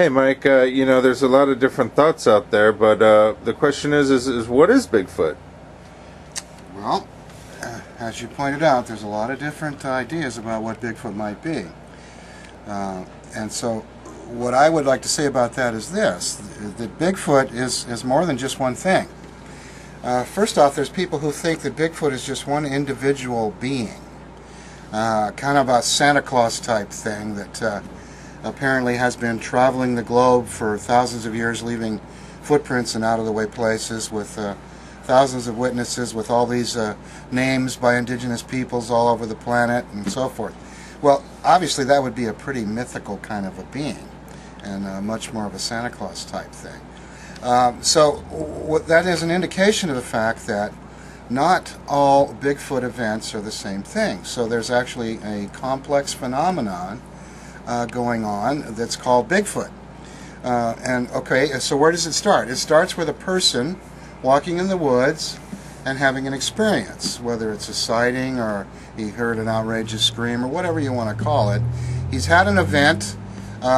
Hey, Mike, there's a lot of different thoughts out there, but the question is what is Bigfoot? Well, as you pointed out, there's a lot of different ideas about what Bigfoot might be. And so what I would like to say about that is this, that Bigfoot is more than just one thing. First off, there's people who think that Bigfoot is just one individual being, kind of a Santa Claus type thing that apparently has been traveling the globe for thousands of years, leaving footprints in out-of-the-way places with thousands of witnesses, with all these names by indigenous peoples all over the planet and so forth. Well, obviously that would be a pretty mythical kind of a being, and much more of a Santa Claus type thing. So that is an indication of the fact that not all Bigfoot events are the same thing. So there's actually a complex phenomenon going on that's called Bigfoot. So where does it start? It starts with a person walking in the woods and having an experience, whether it's a sighting or he heard an outrageous scream or whatever you want to call it. He's had an event.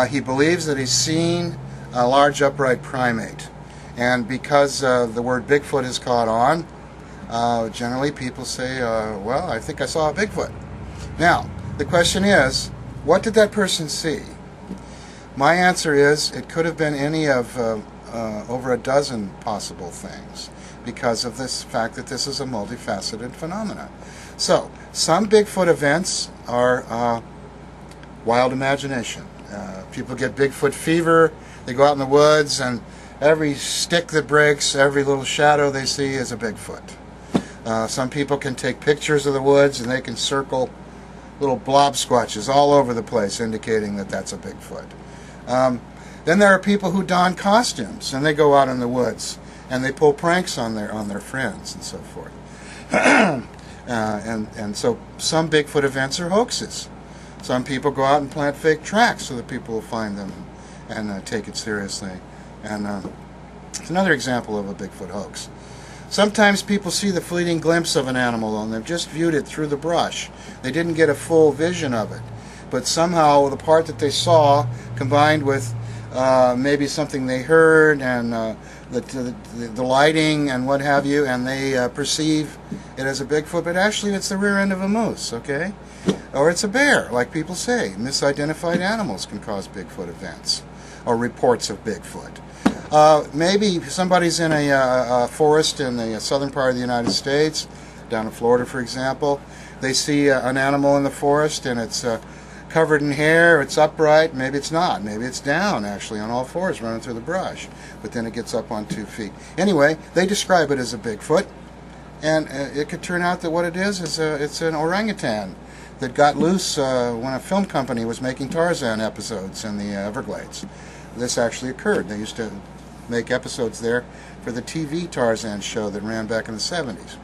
He believes that he's seen a large upright primate. And because the word Bigfoot has caught on, generally people say, well, I think I saw a Bigfoot. Now, the question is, what did that person see? My answer is it could have been any of over a dozen possible things because of this fact that this is a multifaceted phenomenon. So, some Bigfoot events are wild imagination. People get Bigfoot fever, they go out in the woods, and every stick that breaks, every little shadow they see is a Bigfoot. Some people can take pictures of the woods and they can circle little blob squatches all over the place indicating that that's a Bigfoot. Then there are people who don costumes and they go out in the woods and they pull pranks on their friends and so forth. And so some Bigfoot events are hoaxes. Some people go out and plant fake tracks so that people will find them and take it seriously. And it's another example of a Bigfoot hoax. Sometimes people see the fleeting glimpse of an animal and they've just viewed it through the brush. They didn't get a full vision of it. But somehow the part that they saw combined with maybe something they heard and the lighting and what have you, and they perceive it as a Bigfoot, but actually it's the rear end of a moose, okay? Or it's a bear, like people say. Misidentified animals can cause Bigfoot events or reports of Bigfoot. Maybe somebody's in a forest in the southern part of the United States, down in Florida for example. They see an animal in the forest and it's covered in hair, it's upright, maybe it's not, maybe it's down actually on all fours running through the brush, but then it gets up on 2 feet. Anyway, they describe it as a Bigfoot, and it could turn out that what it is it's an orangutan that got loose when a film company was making Tarzan episodes in the Everglades. This actually occurred. They used to make episodes there for the TV Tarzan show that ran back in the 70s.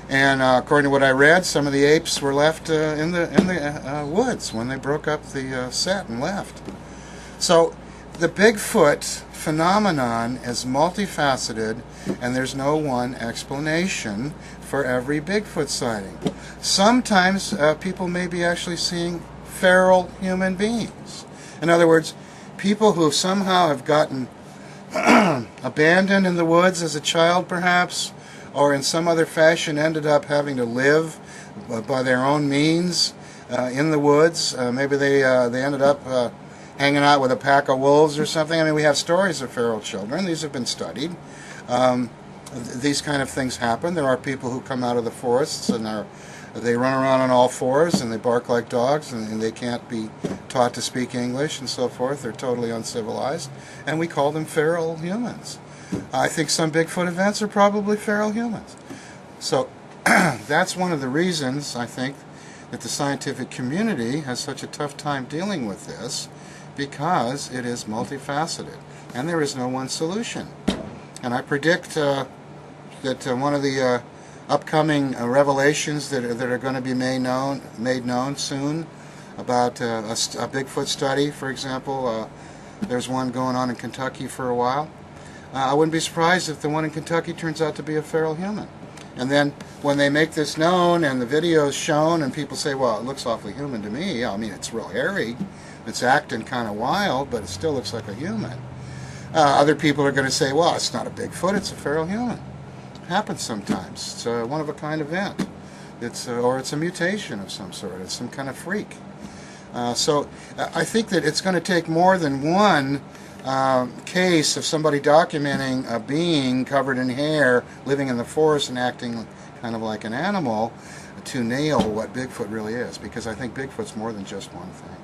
And according to what I read, some of the apes were left in the woods when they broke up the set and left. So the Bigfoot phenomenon is multifaceted, and there's no one explanation for every Bigfoot sighting. Sometimes people may be actually seeing feral human beings. In other words, people who somehow have gotten abandoned in the woods as a child perhaps, or in some other fashion ended up having to live by their own means in the woods. Maybe they ended up hanging out with a pack of wolves or something. I mean, we have stories of feral children. These have been studied. These kind of things happen. There are people who come out of the forests and they run around on all fours and they bark like dogs and they can't be taught to speak English and so forth. They're totally uncivilized, and we call them feral humans. I think some Bigfoot events are probably feral humans. So that's one of the reasons I think that the scientific community has such a tough time dealing with this, because it is multifaceted and there is no one solution. And I predict that one of the upcoming revelations that are going to be made known soon about a Bigfoot study, for example. There's one going on in Kentucky for a while. I wouldn't be surprised if the one in Kentucky turns out to be a feral human. And then when they make this known and the video is shown and people say, well, it looks awfully human to me, I mean, it's real hairy, It's acting kind of wild, but it still looks like a human. Other people are going to say, well, it's not a Bigfoot, it's a feral human. It happens sometimes. It's a one-of-a-kind event. Or it's a mutation of some sort. It's some kind of freak. So I think that it's going to take more than one case of somebody documenting a being covered in hair living in the forest and acting kind of like an animal to nail what Bigfoot really is, because I think Bigfoot's more than just one thing.